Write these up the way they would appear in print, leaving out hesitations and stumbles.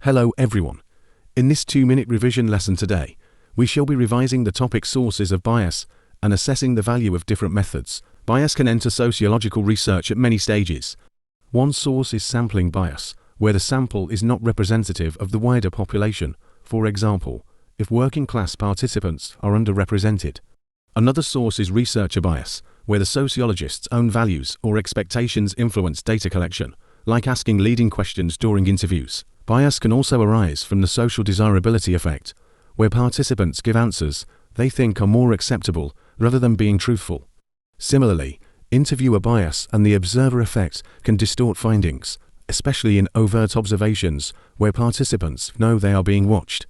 Hello everyone. In this 2-minute revision lesson today, we shall be revising the topic sources of bias and assessing the value of different methods. Bias can enter sociological research at many stages. One source is sampling bias, where the sample is not representative of the wider population, for example, if working class participants are underrepresented. Another source is researcher bias, where the sociologist's own values or expectations influence data collection, like asking leading questions during interviews. Bias can also arise from the social desirability effect, where participants give answers they think are more acceptable rather than being truthful. Similarly, interviewer bias and the observer effect can distort findings, especially in overt observations where participants know they are being watched.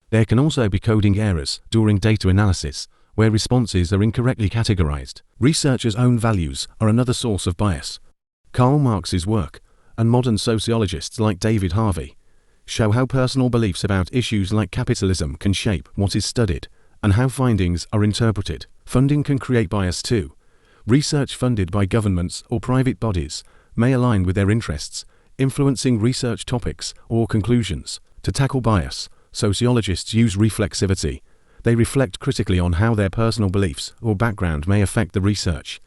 There can also be coding errors during data analysis, where responses are incorrectly categorized. Researchers' own values are another source of bias. Karl Marx's work, and modern sociologists like David Harvey, show how personal beliefs about issues like capitalism can shape what is studied and how findings are interpreted. Funding can create bias too. Research funded by governments or private bodies may align with their interests, influencing research topics or conclusions. To tackle bias, sociologists use reflexivity. They reflect critically on how their personal beliefs or background may affect the research.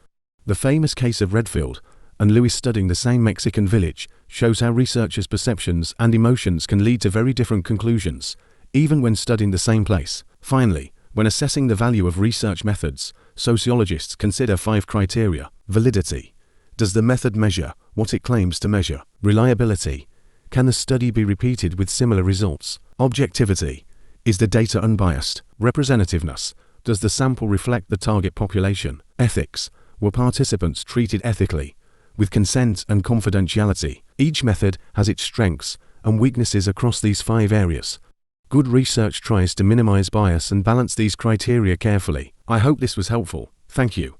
The famous case of Redfield and Lewis studying the same Mexican village shows how researchers' perceptions and emotions can lead to very different conclusions, even when studying the same place. Finally, when assessing the value of research methods, sociologists consider 5 criteria. Validity. Does the method measure what it claims to measure? Reliability. Can the study be repeated with similar results? Objectivity. Is the data unbiased? Representativeness. Does the sample reflect the target population? Ethics. Were participants treated ethically, with consent and confidentiality? Each method has its strengths and weaknesses across these 5 areas. Good research tries to minimize bias and balance these criteria carefully. I hope this was helpful. Thank you.